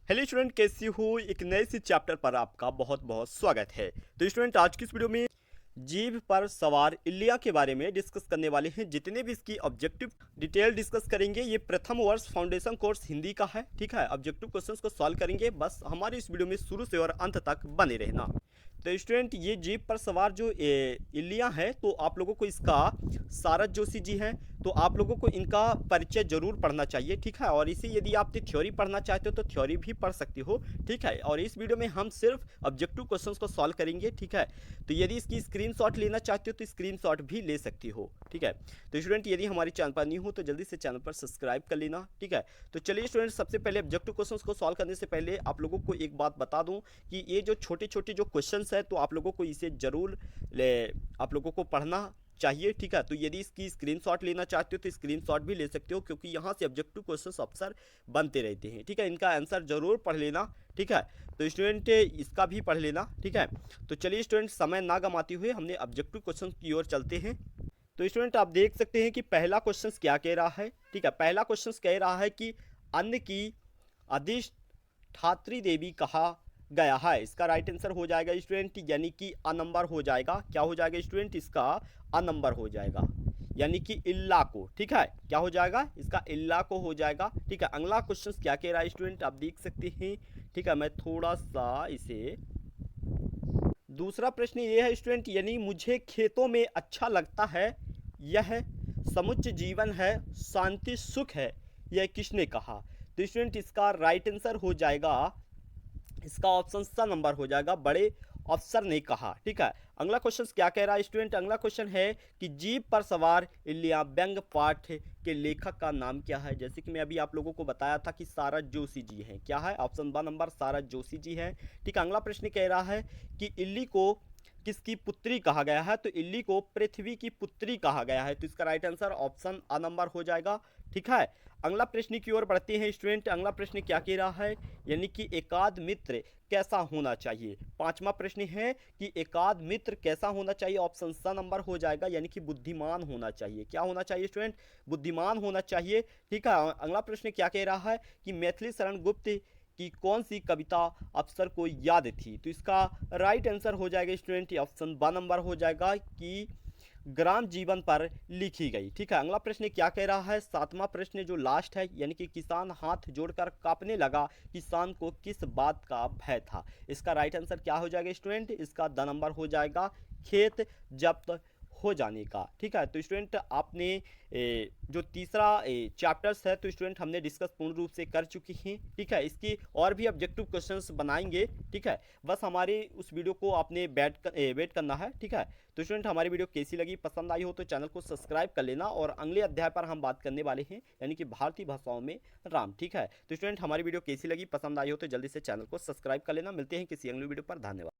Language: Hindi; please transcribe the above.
हेलो स्टूडेंट, कैसी हो? एक नए से चैप्टर पर आपका बहुत बहुत स्वागत है। तो स्टूडेंट, आज की इस वीडियो में जीभ पर सवार इल्लिया के बारे में डिस्कस करने वाले हैं। जितने भी इसकी ऑब्जेक्टिव डिटेल डिस्कस करेंगे। ये प्रथम वर्ष फाउंडेशन कोर्स हिंदी का है, ठीक है। ऑब्जेक्टिव क्वेश्चंस को सॉल्व करेंगे। बस हमारे इस वीडियो में शुरू से और अंत तक बने रहना। तो स्टूडेंट, ये जीभ पर सवार जो इल्लियाँ हैं, तो आप लोगों को इसका सारद जोशी जी हैं, तो आप लोगों को इनका परिचय जरूर पढ़ना चाहिए, ठीक है। और इसी यदि आप थ्योरी पढ़ना चाहते हो तो थ्योरी भी पढ़ सकते हो, ठीक है। और इस वीडियो में हम सिर्फ ऑब्जेक्टिव क्वेश्चंस को सॉल्व करेंगे, ठीक है। तो यदि इसकी स्क्रीनशॉट लेना चाहते हो तो स्क्रीनशॉट भी ले सकती हो, ठीक है। तो स्टूडेंट, यदि हमारे चैनल पर नहीं हो तो जल्दी से चैनल पर सब्सक्राइब कर लेना, ठीक है। तो चलिए स्टूडेंट, सबसे पहले ऑब्जेक्टिव क्वेश्चंस को सॉल्व करने से पहले आप लोगों को एक बात बता दूं कि ये जो छोटे छोटे जो क्वेश्चंस है, तो आप लोगों को इसे जरूर आप लोगों को पढ़ना चाहिए, ठीक है। तो यदि इसकी स्क्रीनशॉट लेना चाहते हो तो स्क्रीनशॉट भी ले सकते हो, क्योंकि यहाँ से ऑब्जेक्टिव क्वेश्चंस अक्सर बनते रहते हैं, ठीक है। इनका आंसर जरूर पढ़ लेना, ठीक है। तो स्टूडेंट, इसका भी पढ़ लेना, ठीक है। तो चलिए स्टूडेंट, समय ना गमाते हुए हमने ऑब्जेक्टिव क्वेश्चन की ओर चलते हैं। तो स्टूडेंट, आप देख सकते हैं कि पहला क्वेश्चन क्या कह रहा है, ठीक है। पहला क्वेश्चन कह रहा है कि अन्न की अधिष्ठात्री देवी कहा गया है। इसका राइट आंसर हो जाएगा स्टूडेंट, यानी कि अ नंबर हो जाएगा। क्या हो जाएगा स्टूडेंट? इसका अ नंबर हो जाएगा, यानी कि इल्ला को, ठीक है। क्या हो जाएगा? इसका इल्ला को हो जाएगा, ठीक है। अगला क्वेश्चन क्या कह रहा है स्टूडेंट, आप देख सकते हैं, ठीक है। मैं थोड़ा सा इसे, दूसरा प्रश्न ये है स्टूडेंट, यानी मुझे खेतों में अच्छा लगता है, यह समुच्च जीवन है, शांति सुख है, यह किसने कहा? तो स्टूडेंट, इसका राइट आंसर हो जाएगा, इसका ऑप्शन सा नंबर हो जाएगा, बड़े अफसर ने कहा, ठीक है। अगला क्वेश्चन क्या कह रहा है स्टूडेंट? अगला क्वेश्चन है कि जीप पर सवार इल्लिया व्यंग पाठ के लेखक का नाम क्या है? जैसे कि मैं अभी आप लोगों को बताया था कि सारद जोशी जी हैं। क्या है? ऑप्शन ब नंबर सारद जोशी जी हैं, ठीक है। अगला प्रश्न कह रहा है कि इल्ली को किसकी पुत्री कहा गया है? तो इल्ली को पृथ्वी की पुत्री कहा गया है, तो इसका right answer option a number हो जाएगा, ठीक है। अगला प्रश्न की ओर बढ़ते हैं स्टूडेंट। अगला प्रश्न क्या कह रहा है, यानी कि एकाध मित्र कैसा होना चाहिए? पांचवा प्रश्न है कि एकाध मित्र कैसा होना चाहिए? ऑप्शन सा नंबर हो जाएगा, यानी कि बुद्धिमान होना चाहिए। क्या होना चाहिए स्टूडेंट? बुद्धिमान होना चाहिए, ठीक है। अगला प्रश्न क्या कह रहा है कि मैथिली शरण गुप्त की कौन सी कविता अफसर को याद थी? तो इसका राइट आंसर हो जाएगा स्टूडेंट, ऑप्शन ब नंबर हो जाएगा कि ग्राम जीवन पर लिखी गई, ठीक है। अगला प्रश्न क्या कह रहा है, सातवां प्रश्न जो लास्ट है, यानी कि किसान हाथ जोड़कर कांपने लगा, किसान को किस बात का भय था? इसका राइट आंसर क्या हो जाएगा स्टूडेंट? इसका द नंबर हो जाएगा खेत जब्त हो जाने का, ठीक है। तो स्टूडेंट, आपने जो तीसरा चैप्टर्स है, तो स्टूडेंट हमने डिस्कस पूर्ण रूप से कर चुकी हैं, ठीक है। इसकी और भी ऑब्जेक्टिव क्वेश्चंस बनाएंगे, ठीक है। बस हमारी उस वीडियो को आपने वेट करना है, ठीक है। तो स्टूडेंट, हमारी वीडियो कैसी लगी, पसंद आई हो तो चैनल को सब्सक्राइब कर लेना। और अगले अध्याय पर हम बात करने वाले हैं, यानी कि भारतीय भाषाओं में राम, ठीक है। तो स्टूडेंट, हमारी वीडियो कैसी लगी, पसंद आई हो तो जल्दी से चैनल को सब्सक्राइब कर लेना। मिलते हैं किसी अगले वीडियो पर। धन्यवाद।